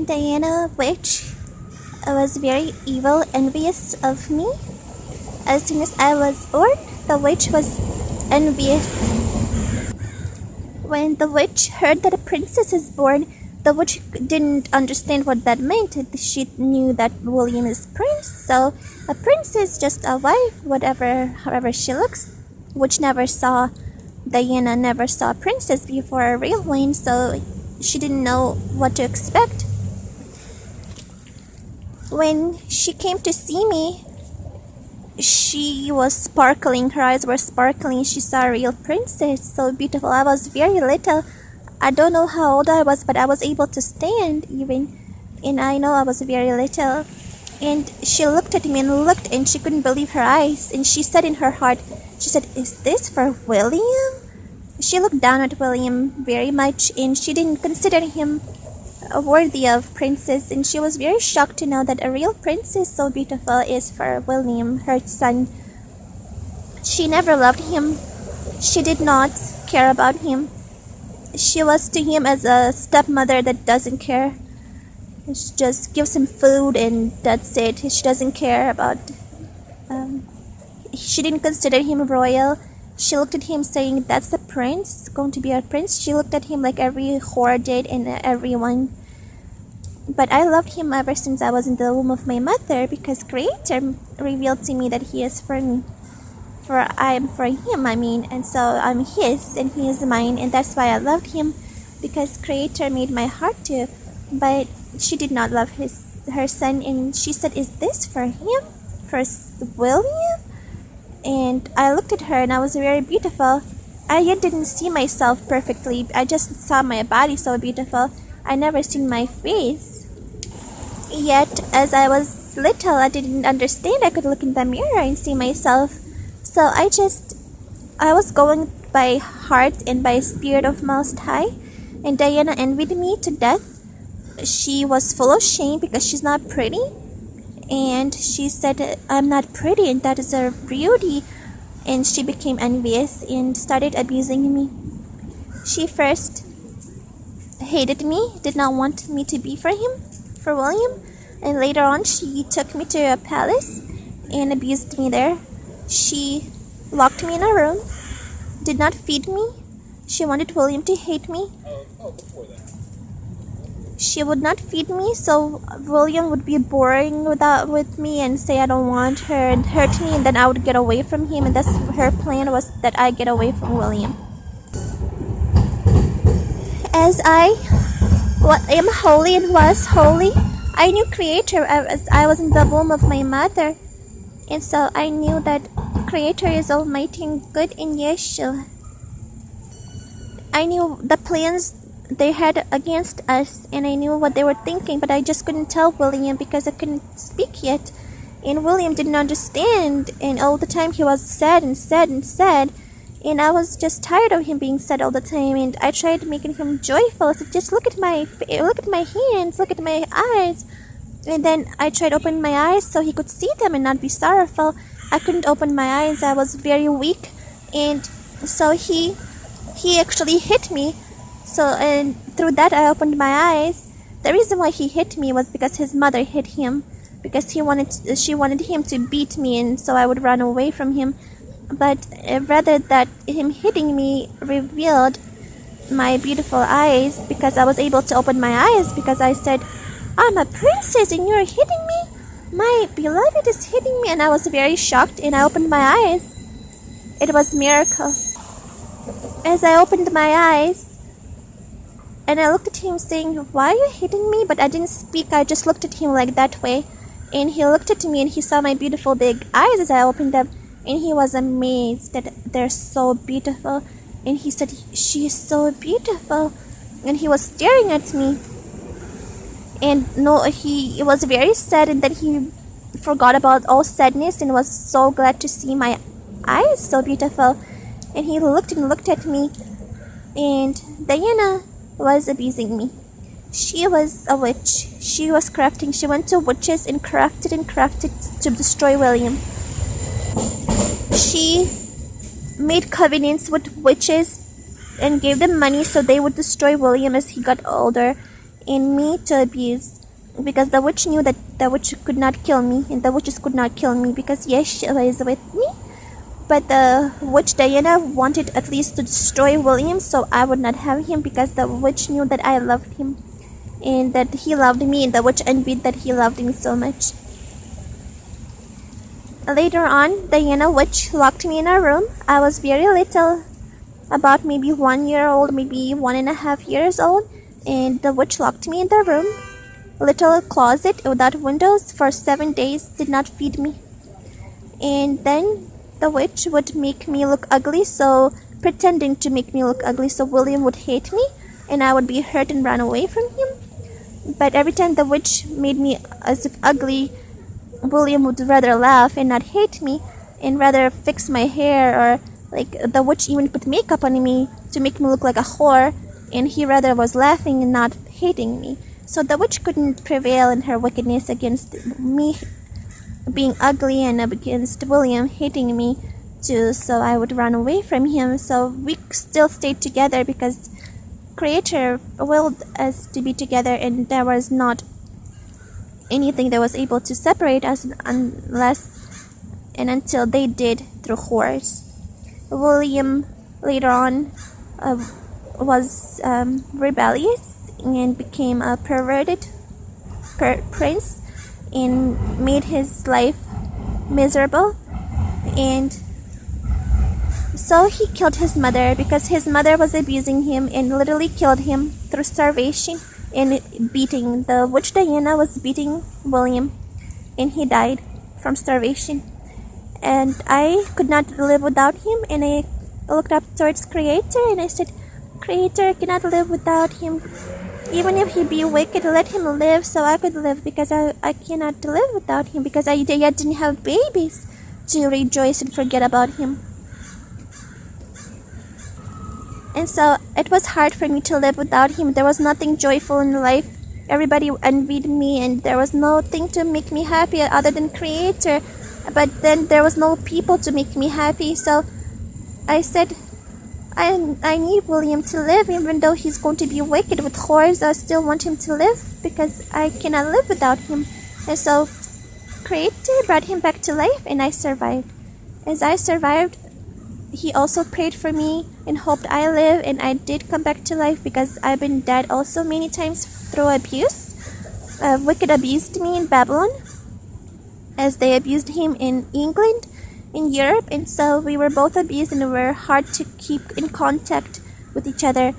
Diana, witch, was very evil, envious of me. As soon as I was born, the witch was envious. When the witch heard that a princess is born, the witch didn't understand what that meant. She knew that William is prince, so a prince is just a wife, however she looks. Diana never saw a princess before a real one, so she didn't know what to expect. When she came to see me, she was sparkling, her eyes were sparkling. She saw a real princess, so beautiful. I was very little. I don't know how old I was, but I was able to stand even, and I know I was very little. And she looked at me and she couldn't believe her eyes, and she said in her heart, she said, "Is this for William?" She looked down at William very much, and she didn't consider him worthy of princess, and she was very shocked to know that a real princess so beautiful is for William, her son. She never loved him. She did not care about him. She was to him as a stepmother that doesn't care. She just gives him food and that's it. She doesn't care about she didn't consider him royal. She looked at him saying, "That's the prince, going to be our prince." She looked at him like every whore did and everyone. But I loved him ever since I was in the womb of my mother, because Creator revealed to me that he is for me. For I am for him, and so I'm his and he is mine, and that's why I loved him, because Creator made my heart to. But she did not love her son, and she said, "Is this for him? For William?" And I looked at her and I was very beautiful. I yet didn't see myself perfectly. I just saw my body so beautiful. I never seen my face. Yet, as I was little, I didn't understand. I could look in the mirror and see myself. So I was going by heart and by spirit of Most High. And Diana envied me to death. She was full of shame because she's not pretty. And she said, "I'm not pretty and that is her beauty." And she became envious and started abusing me. She first hated me, did not want me to be for him, for William. And later on, she took me to a palace and abused me there. She locked me in a room, did not feed me. She wanted William to hate me. She would not feed me, so William would be boring with me and say I don't want her and hurt me, and then I would get away from him, and that's her plan, was that I get away from William. As I am holy and was holy, I knew Creator as I was in the womb of my mother, and so I knew that Creator is almighty and good in Yeshua. I knew the plans they had against us, and I knew what they were thinking, but I just couldn't tell William because I couldn't speak yet, and William didn't understand, and all the time he was sad and sad and sad, and I was just tired of him being sad all the time, and I tried making him joyful. I said, "Just look at my hands, look at my eyes," and then I tried opening my eyes so he could see them and not be sorrowful. I couldn't open my eyes. I was very weak, and so he actually hit me. So, and through that I opened my eyes. The reason why he hit me was because his mother hit him, because she wanted him to beat me, and so I would run away from him. But rather that him hitting me revealed my beautiful eyes, because I was able to open my eyes, because I said, "I'm a princess and you're hitting me? My beloved is hitting me." And I was very shocked, and I opened my eyes. It was a miracle. As I opened my eyes, and I looked at him saying, "Why are you hitting me?" But I didn't speak. I just looked at him like that way. And he looked at me and he saw my beautiful big eyes as I opened them. And he was amazed that they're so beautiful. And he said, "She is so beautiful." And he was staring at me. And he was very sad, and then he forgot about all sadness and was so glad to see my eyes so beautiful. And he looked and looked at me. And Diana was abusing me. She was a witch. She was crafting. She went to witches and crafted to destroy William. She made covenants with witches and gave them money so they would destroy William as he got older. in me to abuse, because the witch knew that the witch could not kill me, and the witches could not kill me because Yeshua is with me. But the witch Diana wanted at least to destroy William, so I would not have him, because the witch knew that I loved him and that he loved me, and the witch envied that he loved me so much. Later on, Diana witch locked me in a room. I was very little, about maybe 1 year old, maybe 1.5 years old, and the witch locked me in the room, little closet without windows, for 7 days, did not feed me. And then the witch would make me look ugly, so pretending to make me look ugly, so William would hate me and I would be hurt and run away from him. But every time the witch made me as if ugly, William would rather laugh and not hate me, and rather fix my hair, or like the witch even put makeup on me to make me look like a whore, and he rather was laughing and not hating me. So the witch couldn't prevail in her wickedness against me being ugly and against William hating me too, so I would run away from him. So we still stayed together because Creator willed us to be together, and there was not anything that was able to separate us unless and until they did through horrors. William later on was rebellious and became a perverted prince and made his life miserable, and so he killed his mother because his mother was abusing him and literally killed him through starvation and beating. The witch Diana was beating William and he died from starvation, and I could not live without him, and I looked up towards Creator and I said, Creator, I cannot live without him. Even if he be wicked, let him live so I could live, because I cannot live without him, because I yet didn't have babies to rejoice and forget about him. And so it was hard for me to live without him. There was nothing joyful in life. Everybody envied me, and there was nothing to make me happy other than Creator. But then there was no people to make me happy, so I said, I need William to live, even though he's going to be wicked with whores. I still want him to live because I cannot live without him. And so Creator brought him back to life, and I survived. As I survived, he also prayed for me and hoped I live, and I did come back to life because I've been dead also many times through abuse. Wicked abused me in Babylon, as they abused him in England, in Europe, and so we were both abused and we were hard to keep in contact with each other.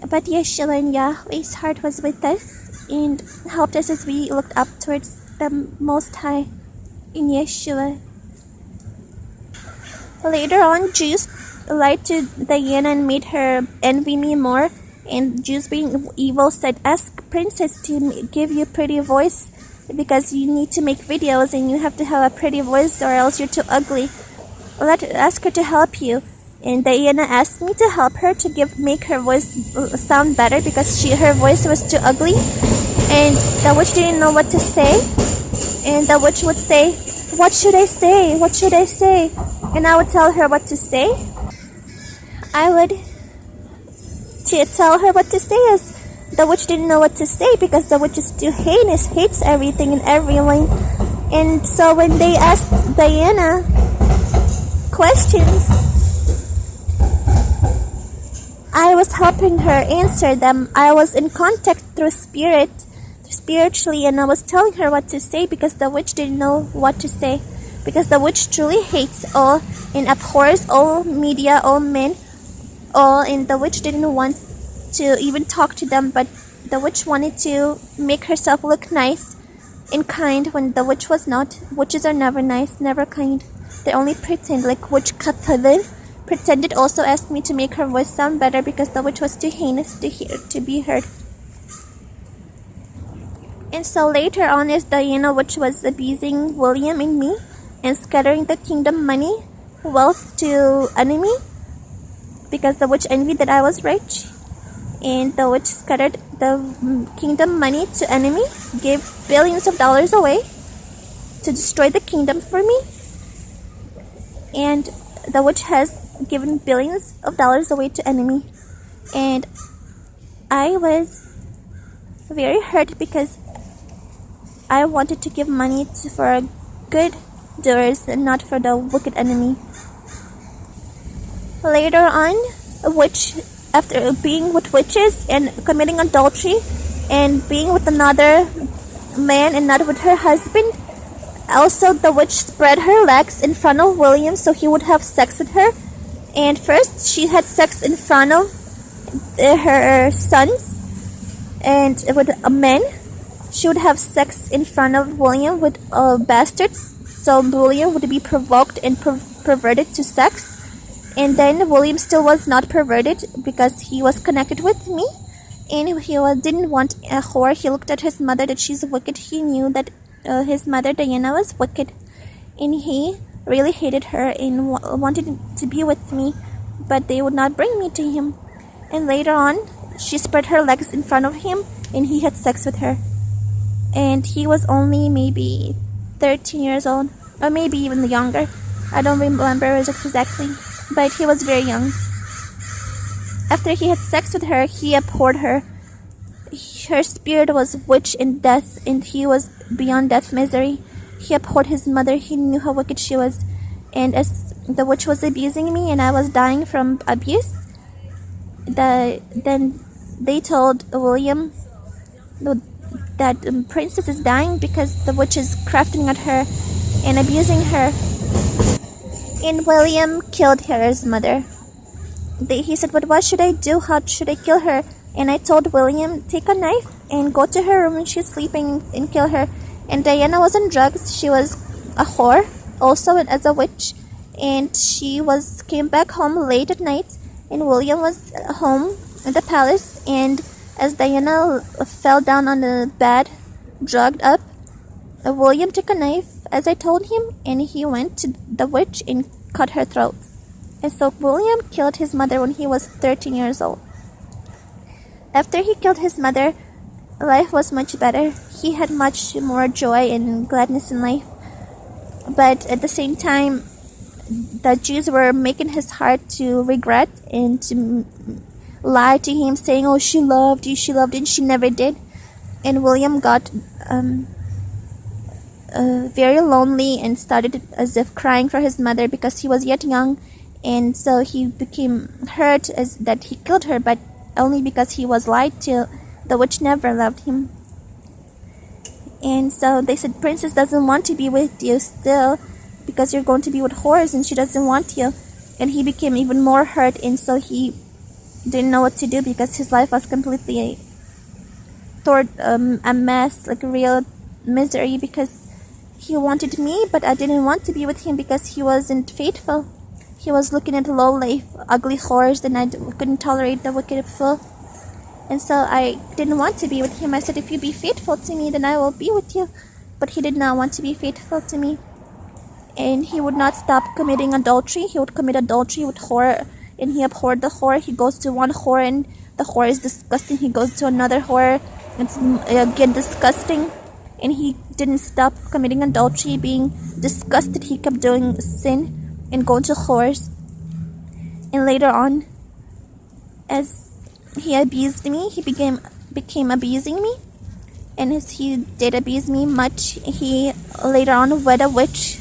But Yeshua and Yahweh's heart was with us and helped us as we looked up towards the Most High in Yeshua. Later on, Jews lied to Diana and made her envy me more, and Jews being evil said, ask Princess to give you a pretty voice, because you need to make videos and you have to have a pretty voice or else you're too ugly. Ask her to help you. And Diana asked me to help her to make her voice sound better because her voice was too ugly. And the witch didn't know what to say. And the witch would say, what should I say? What should I say? And I would tell her what to say. I would tell her what to say, as the witch didn't know what to say because the witch is too heinous, hates everything and everyone. And so when they asked Diana questions, I was helping her answer them. I was in contact through spiritually, and I was telling her what to say because the witch didn't know what to say. Because the witch truly hates all and abhors all media, all men, all, and the witch didn't want to even talk to them, but the witch wanted to make herself look nice and kind when the witch was not. Witches are never nice, never kind. They only pretend, like witch Kathavin pretended also asked me to make her voice sound better because the witch was too heinous to be heard. And so later on, as Diana, which was abusing William and me and scattering the kingdom money, wealth to enemy, because the witch envied that I was rich, and the witch scattered the kingdom money to enemy, gave billions of dollars away to destroy the kingdom for me, and the witch has given billions of dollars away to enemy, and I was very hurt because I wanted to give money for good doers and not for the wicked enemy. Later on, a witch, after being with witches and committing adultery and being with another man and not with her husband, also the witch spread her legs in front of William so he would have sex with her. And first she had sex in front of her sons and with a man. She would have sex in front of William with bastards, so William would be provoked and perverted to sex. And then William still was not perverted because he was connected with me, and he didn't want a whore. He looked at his mother that she's wicked. He knew that his mother Diana was wicked, and he really hated her and wanted to be with me, but they would not bring me to him. And later on, she spread her legs in front of him, and he had sex with her. And he was only maybe 13 years old, or maybe even younger. I don't remember exactly, but he was very young. After he had sex with her, he abhorred her. Her spirit was witch in death, and he was beyond death misery. He abhorred his mother. He knew how wicked she was. And as the witch was abusing me and I was dying from abuse, then they told William that princess is dying because the witch is crafting at her and abusing her. And William killed his mother. He said, but what should I do? How should I kill her? And I told William, take a knife and go to her room when she's sleeping and kill her. And Diana was on drugs. She was a whore, also as a witch. And she came back home late at night. And William was home at the palace. And as Diana fell down on the bed, drugged up, William took a knife, as I told him, and he went to the witch and cut her throat. And so William killed his mother when he was 13 years old. After he killed his mother, life was much better. He had much more joy and gladness in life. But at the same time, the Jews were making his heart to regret and to lie to him, saying, oh, she loved you, and she never did. And William got very lonely and started as if crying for his mother because he was yet young. And so he became hurt as that he killed her, but only because he was lied to. The witch never loved him. And so they said, princess doesn't want to be with you still because you're going to be with whores and she doesn't want you. And he became even more hurt, and so he didn't know what to do because his life was completely toward a mess, like a real misery, because he wanted me, but I didn't want to be with him because he wasn't faithful. He was looking at low life, ugly whores, and I couldn't tolerate the wicked fool. And so I didn't want to be with him. I said, if you be faithful to me, then I will be with you. But he did not want to be faithful to me. And he would not stop committing adultery. He would commit adultery with whore, and he abhorred the whore. He goes to one whore, and the whore is disgusting. He goes to another whore, it's again disgusting. And he didn't stop committing adultery. Being disgusted, he kept doing sin and going to whores. And later on, as he abused me, he became abusing me. And as he did abuse me much, he later on wed a witch